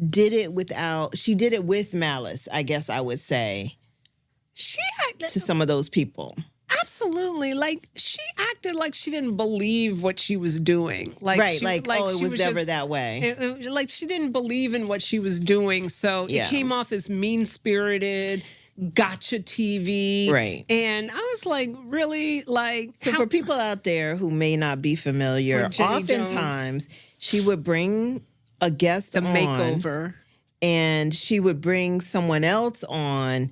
did it with malice, I guess I would say, she to some of those people. absolutely, like, she acted like she didn't believe what she was doing. Like, Right, she, like, oh, it she was never just- that way. like, she didn't believe in what she was doing, so Yeah. it came off as mean-spirited, gotcha TV. Right. And I was like, really? Like, So how- for people out there who may not be familiar, Or Jenny oftentimes she would bring a guest the on, makeover. and she would bring someone else on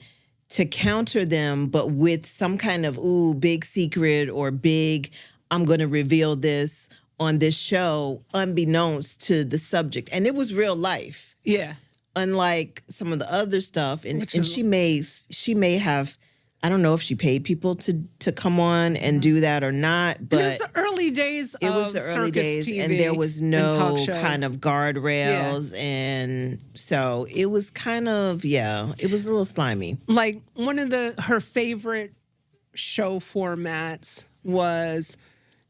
to counter them, but with some kind of, big secret or big, I'm going to reveal this on this show, unbeknownst to the subject. And it was real life, Yeah. unlike some of the other stuff. And, Which and is- she may have, I don't know if she paid people to come on and do that or not, And it was but the early days it was of the early Circus days, TV and there was and no talk show. kind of guardrails, and so it was kind of it was a little slimy. Like, one of her favorite show formats was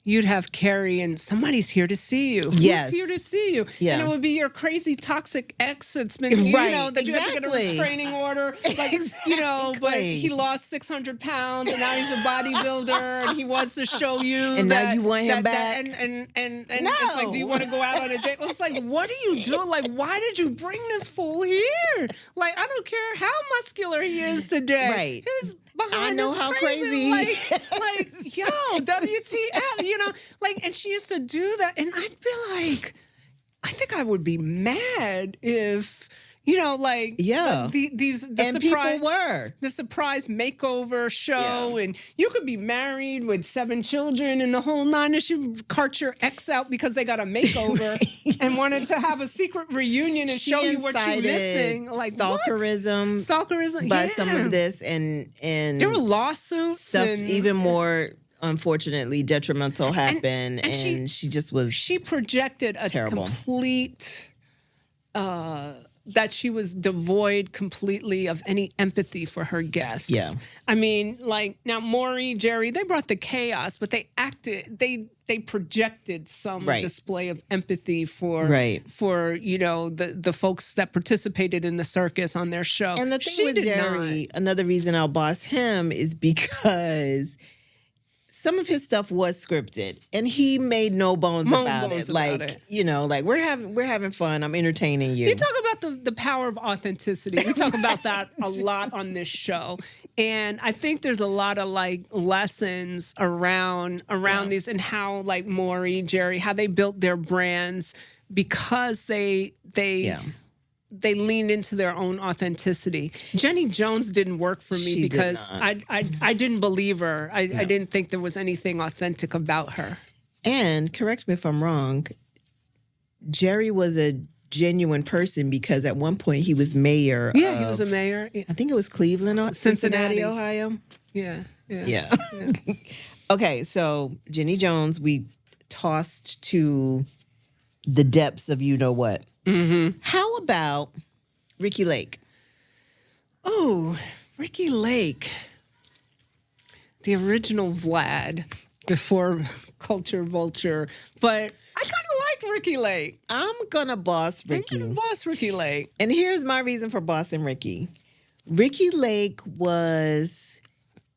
you'd have Kere and somebody's here to see you. Yes. Who's here to see you? Yeah. And it would be your crazy toxic ex that's been, you Right, know, that you have to get a exactly. restraining order. Like, you know, but Exactly. he lost 600 pounds and now he's a bodybuilder and he wants to show you And now that, you want him back? and it's No. like, do you want to go out on a date? It's like, what are you doing? Like, why did you bring this fool here? Like, I don't care how muscular he is today. Right. His behind I know is how crazy. crazy. Like, yo, WTF, you know? Like, and she used to do that, and I'd be like, I think I would be mad if, you know, like, Yeah. the And surprise, people were. the surprise makeover show, and you could be married with 7 children and the whole nine, and she cart your ex out because they got a makeover and wanted to have a secret reunion and She show you what you're incited missing. Like, stalkerism what? Stalkerism by yeah. some of this, and There were lawsuits stuff and even more unfortunately detrimental happened, and and she just was she projected a terrible. complete that she was devoid completely of any empathy for her guests. Yeah. I mean, like, now Maury, Jerry, they brought the chaos, but they projected some Right. display of empathy for Right. for, you know, the folks that participated in the circus on their show. And the thing she with did Jerry, not. another reason I'll boss him is because some of his stuff was scripted, and he made no bones about it. Like, you know, like we're having fun. I'm entertaining you. You talk about the power of authenticity. We talk about that a lot on this show. And I think there's a lot of like lessons around these, and how like Maury, Jerry, how they built their brands because they leaned into their own authenticity. Jenny Jones didn't work for me She did because not. I didn't believe her. I didn't think there was anything authentic about her. And correct me if I'm wrong, Jerry was a genuine person because at one point he was mayor. Yeah, he was a mayor. I think it was Cleveland or Cincinnati, Cincinnati. Ohio. Yeah. Yeah. Okay, so Jenny Jones, we tossed to the depths of you know what. Mm-hmm. How about Rikki Lake? Oh, Rikki Lake. The original Vlad before Culture Vulture. But I kind of like Rikki Lake. I'm gonna boss Rikki. I'm going to boss Rikki Lake. And here's my reason for bossing Rikki. Rikki Lake was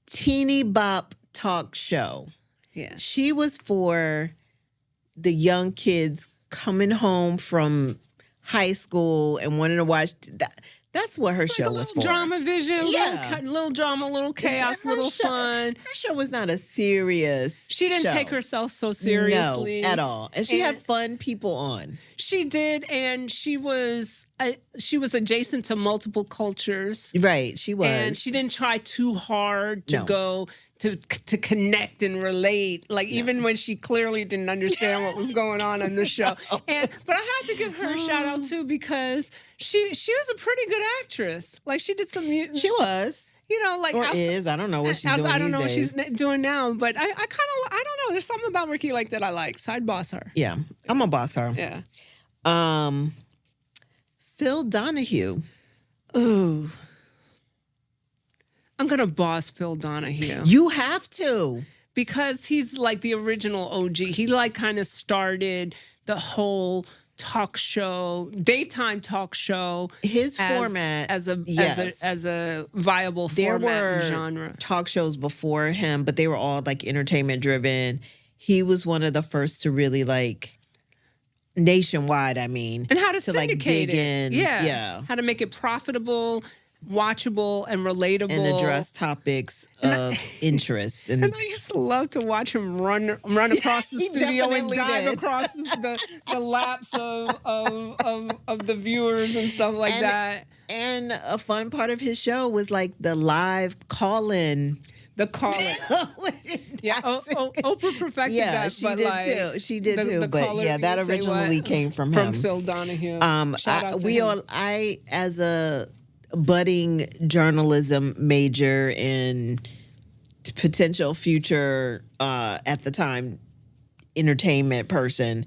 teeny bop talk show. Yeah. She was for the young kids coming home from high school and wanting to watch that. That's what her Like show a was little for. drama vision, Yeah. little drama, little chaos, Her little show- fun. Her show was not a serious She didn't show. take herself so seriously. No, at all. And she And- had fun people on. She did, and she was adjacent to multiple cultures. Right, she was. And she didn't try too hard to No. go to connect and relate. Like even when she clearly didn't understand what was going on the show. But I have to give her a shout out too because she was a pretty good actress. Like she did some, She was. you know, like Or outside- is. I don't know what she's doing I don't these know what days. she's doing now, but I kind of I don't know. There's something about Rikki Lake that I like, so I'd boss her. Yeah, I'm a boss her. Yeah. Phil Donahue. Ooh. I'm gonna boss Phil Donahue. You have to. Because he's like the original OG. He like kind of started the whole talk show, daytime talk show. His format as a viable There format were and genre. talk shows before him, but they were all like entertainment driven. He was one of the first to really like nationwide. I mean, And how to like syndicate dig it. in, Yeah. How to make it profitable, watchable, and relatable. and address topics of interest. And And I used to love to watch him run across the He studio and definitely dive did. across the laps of the viewers and stuff like And- that. and a fun part of his show was like the live call-in. The call it. Yeah, Oprah perfected Yeah, that. she but did like, too. She did too. the But caller, yeah, that you say originally what? came from him. Phil Donahue. Shout out to him. I as a budding journalism major and potential future at the time entertainment person,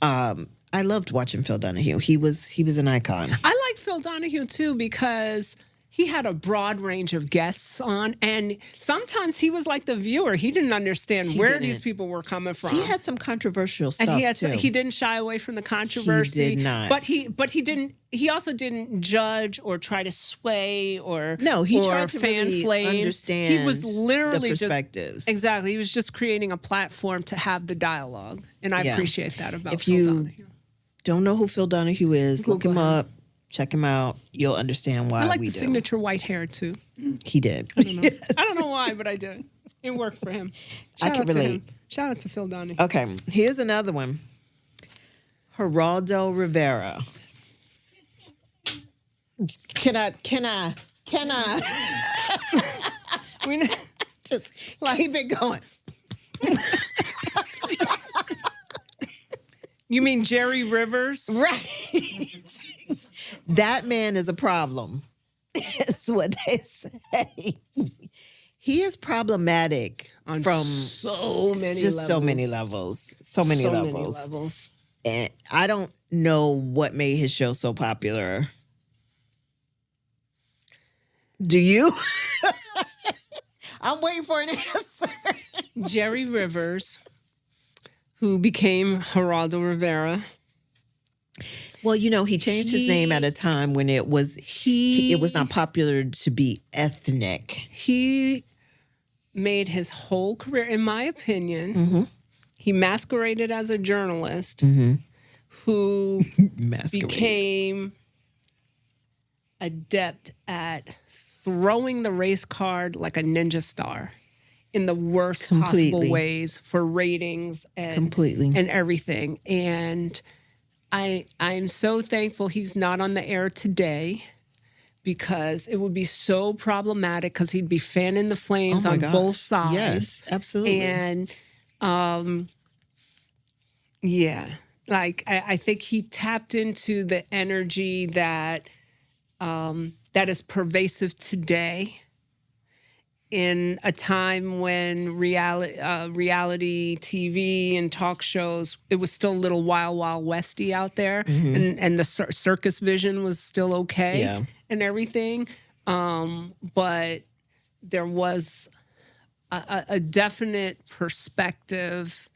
I loved watching Phil Donahue. He was an icon. I like Phil Donahue too because he had a broad range of guests on, and sometimes he was like the viewer. He didn't understand where these didn't. people were coming from. He had some controversial stuff and too. he didn't shy away from the controversy. He did not. But he didn't. He also didn't judge or try to sway or He or tried to fan really flame. understand He was literally the just perspectives. exactly. He was just creating a platform to have the dialogue, and I Yeah. appreciate that about If Phil you Donahue. don't know who Phil Donahue is, look Google him him. up, check him out. You'll understand why I like we the do. signature white hair too. He did. I don't know why, but I did. It worked for him. I can out to relate. him. Shout out to Phil Donahue. Okay, here's another one. Geraldo Rivera. Can I We- just keep it going? you mean Jerry Rivers? Right. That man is a problem. Is what they say. He is problematic On from so many just levels. so many levels. So many levels. Many levels. And I don't know what made his show so popular. Do you? I'm waiting for an answer. Jerry Rivers, who became Geraldo Rivera. Well, you know, he changed his name at a time when it was it was not popular to be ethnic. He made his whole career, in my opinion, Mm-hmm. he masqueraded as a journalist who Masquerade. became adept at throwing the race card like a ninja star in the worst Completely. possible ways for ratings and Completely. and everything. And I'm so thankful he's not on the air today because it would be so problematic because he'd be fanning the flames Oh my on gosh. both sides. Yes, absolutely. And yeah, Like, I think he tapped into the energy that that is pervasive today in a time when reality TV and talk shows, it was still a little wild westy out there, and the circus vision was still okay and everything. But there was a definite perspective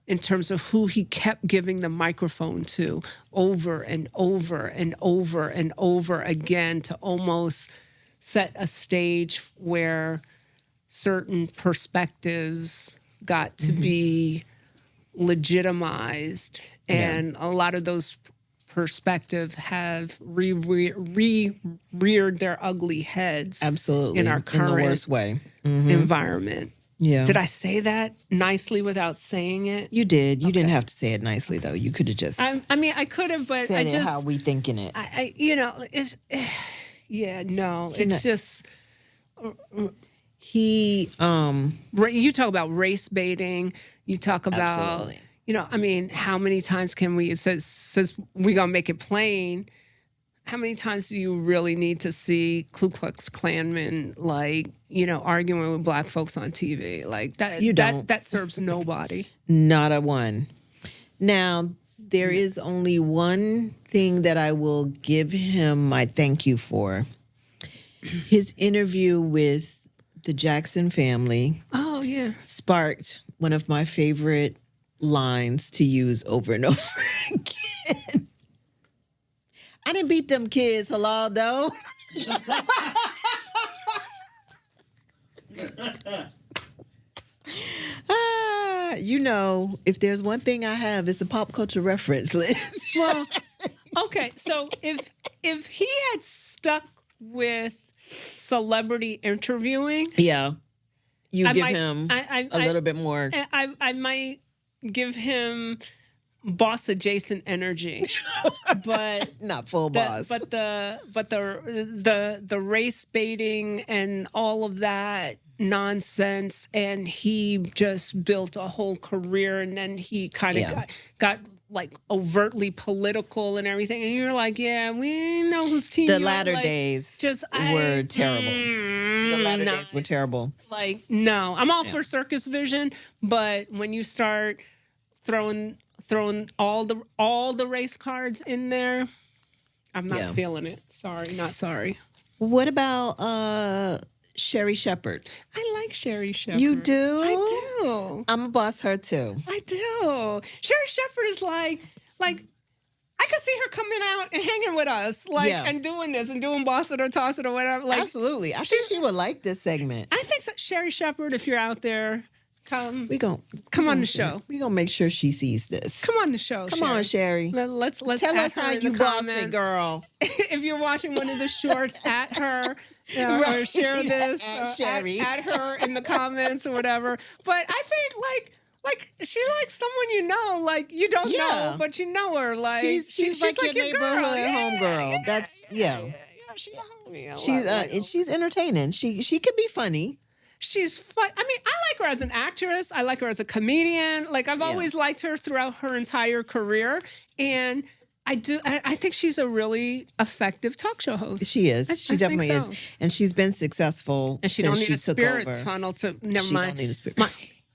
in terms of who he kept giving the microphone to over and over and over and over again, to almost set a stage where certain perspectives got to be legitimized. And a lot of those perspectives have reared their ugly heads. Absolutely. In our current in the worst way. environment. Yeah. Did I say that nicely without saying it? You did. You didn't have to say it nicely, though. You could have just I mean, I could have, but said I it just, how we thinking it. it's, it's just, He, you talk about race baiting. You talk about, Absolutely. I mean, how many times can we, it says we gonna make it plain. How many times do you really need to see Ku Klux Klansmen, arguing with black folks on TV? Like that, You don't. that serves nobody. Not a one. Now, there is only one thing that I will give him my thank you for. His interview with the Jackson family Oh yeah. sparked one of my favorite lines to use over and over again. I didn't beat them kids, Geraldo. If there's one thing I have, it's a pop culture reference list. Well, okay. So if he had stuck with celebrity interviewing, Yeah. You I give might- him I- a little bit more. I might give him boss adjacent energy, but Not full boss. the race baiting and all of that nonsense, and he just built a whole career, and then he kind of got like overtly political and everything, and you're like, yeah, we know whose team. The you're, latter like, days just were terrible. The latter days were terrible. Like, no, I'm all for circus vision, but when you start throwing all the race cards in there, I'm not feeling it. Sorry, not sorry. What about Sherri Shepherd? I like Sherri Shepherd. You do? I do. I'm a boss her too. I do. Sherri Shepherd is like I could see her coming out and hanging with us, and doing this and doing boss it or toss it or whatever. Like, Absolutely. I think she would like this segment. I think so. Sherri Shepherd, if you're out there, come on the show. We're going to make sure she sees this. Come on the show. Come on, Sherri. Let's Tell at us her how in you the boss comments. it, girl. If you're watching one of the shorts, at her or Right. share this At Sherri. at her in the comments or whatever. But I think like she likes someone like you don't know, but you know her. Like she's like your neighborhood homegirl. That's she's a homie. She's entertaining. She can be funny. She's fun. I mean, I like her as an actress. I like her as a comedian. Like, I've always liked her throughout her entire career. And I think she's a really effective talk show host. She is. She definitely think so. is. And she's been successful And she since don't need she a took spirit over. tunnel to, never She mind. don't need a spirit.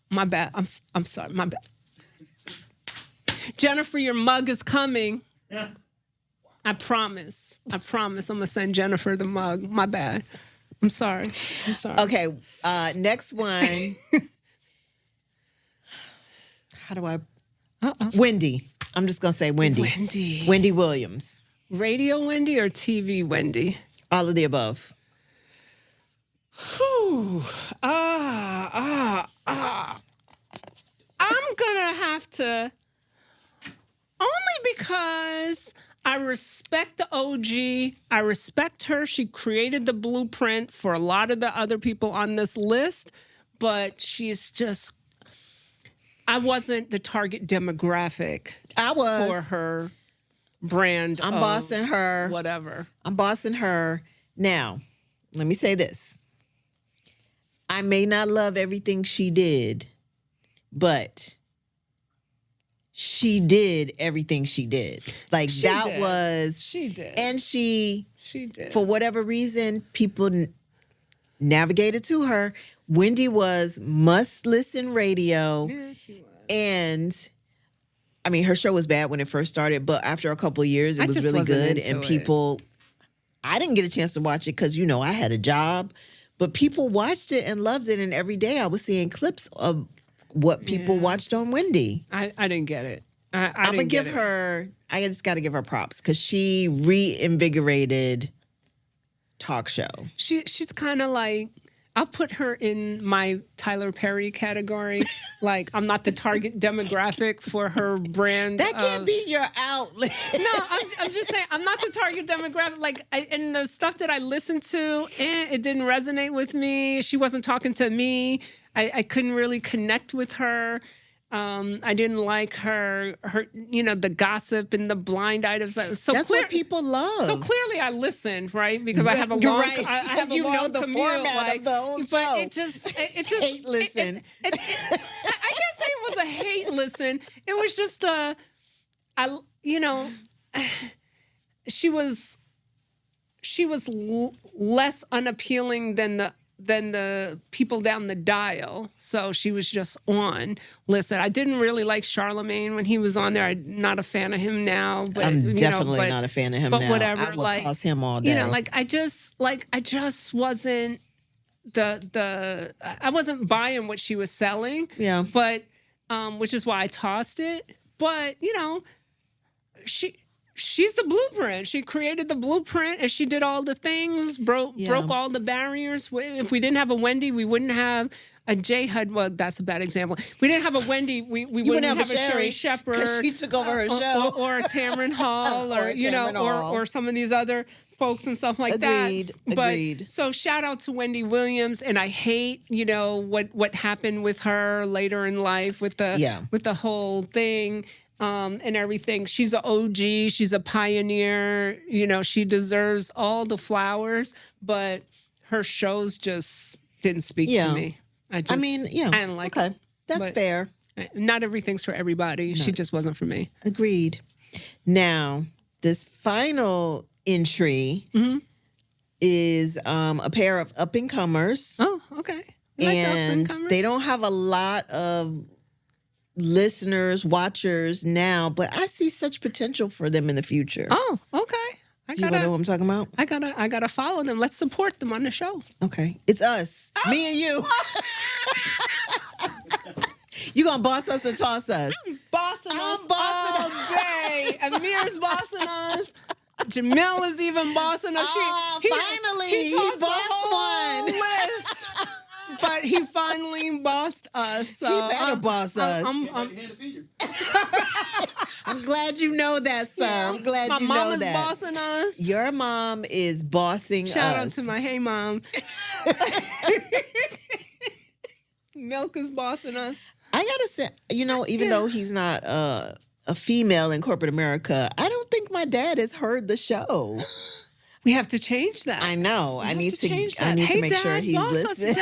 My bad. I'm sorry. My bad. Jennifer, your mug is coming. I promise. I'm going to send Jennifer the mug. My bad. I'm sorry. Okay, next one. How do I? Wendy. I'm just gonna say Wendy. Wendy Williams. Radio Wendy or TV Wendy? All of the above. Whew. I'm gonna have to, only because I respect the OG. I respect her. She created the blueprint for a lot of the other people on this list, but she's just, I wasn't the target demographic I was. for her brand. I'm of bossing her. Whatever. I'm bossing her. Now, let me say this. I may not love everything she did, but she did everything she did. Like She that did. was, She did. and she did. for whatever reason, people navigated to her. Wendy was must listen radio. Yeah, she was. And I mean, her show was bad when it first started, but after a couple of years, it I was just really wasn't good. into And it. people, I didn't get a chance to watch it because, you know, I had a job, but people watched it and loved it. And every day I was seeing clips of what people watched on Wendy. I didn't get it. I I'm going to give her, I just got to give her props because she reinvigorated talk show. She's kind of like, I'll put her in my Tyler Perry category. Like, I'm not the target demographic for her brand. That can't be your outlet. No, I'm just saying, I'm not the target demographic. Like, and the stuff that I listened to, it didn't resonate with me. She wasn't talking to me. I couldn't really connect with her. I didn't like her, the gossip and the blind items. So That's what people love. So clearly, I listened, right? Because I have a You're long, right. I have a You long know the commute, format of the whole but show. it just Hate listen. I can't say it was a hate listen. It was just she was less unappealing than the people down the dial. So she was just on. Listen, I didn't really like Charlemagne when he was on there. I'm not a fan of him now. But I'm definitely not a fan of him but now. whatever, I will like, toss him all day. I just wasn't I wasn't buying what she was selling. Yeah. But which is why I tossed it. But she's the blueprint. She created the blueprint and she did all the things, broke all the barriers. If we didn't have a Wendy, we wouldn't have a J Hud. Well, that's a bad example. If we didn't have a Wendy, we wouldn't have a Sherri Shepherd. 'cause she took over her show. Or a Tamron Hall or some of these other folks and stuff like Agreed. that. But Agreed. so shout out to Wendy Williams, and I hate, what happened with her later in life with the whole thing. And everything. She's an OG. She's a pioneer. She deserves all the flowers, but her shows just didn't speak to me. I didn't like okay. it. That's But fair. Not everything's for everybody. She just wasn't for me. Agreed. Now, this final entry is a pair of up-and-comers. Oh, okay. You like the And up-and-comers? they don't have a lot of listeners, watchers now, but I see such potential for them in the future. Oh, okay. Do you know what I'm talking about? I gotta follow them. Let's support them on the show. Okay. It's us. Me and you. You gonna boss us or toss us? Bossing us all day. Amir's bossing us. Jamil is even bossing us. Finally, he tossed the bossed whole one. list. But he finally bossed us. So He better boss us. I'm glad you know that, sir. I'm glad my you mom know is that. bossing us. Your mom is bossing Shout us. out to my hey mom. Milk is bossing us. I gotta say, even though he's not a female in corporate America, I don't think my dad has heard the show. We have to change that. I know. I need to change I that. need Hey, to make sure Dad, he's boss us, listening.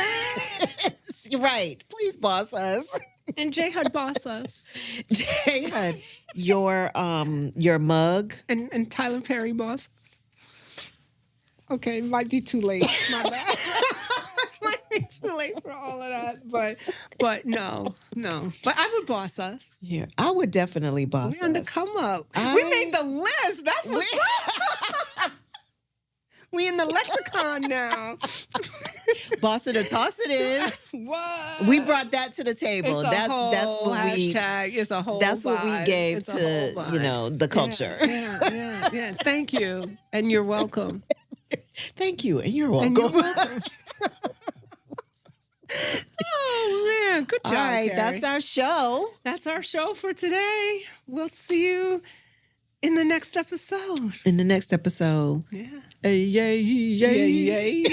Dad. Right. Please boss us. And J Hud boss us. J Hud, your mug. And Tyler Perry boss us. Okay, might be too late. My bad. Might be too late for all of that. But no. But I would boss us. Yeah, I would definitely boss We on the us. come up. We made the list. That's what's up. We in the lexicon now. Boss it or toss it is. What? We brought that to the table. It's a That's whole what we hashtag. It's a whole that's what we vibe. gave It's a to whole vibe. the culture. Yeah. Thank you, and you're welcome. Thank you, and you're welcome. And you're welcome. Oh man, good job. All right, Kere. that's our show. That's our show for today. We'll see you in the next episode. In the next episode. Yeah. Yay. Yay.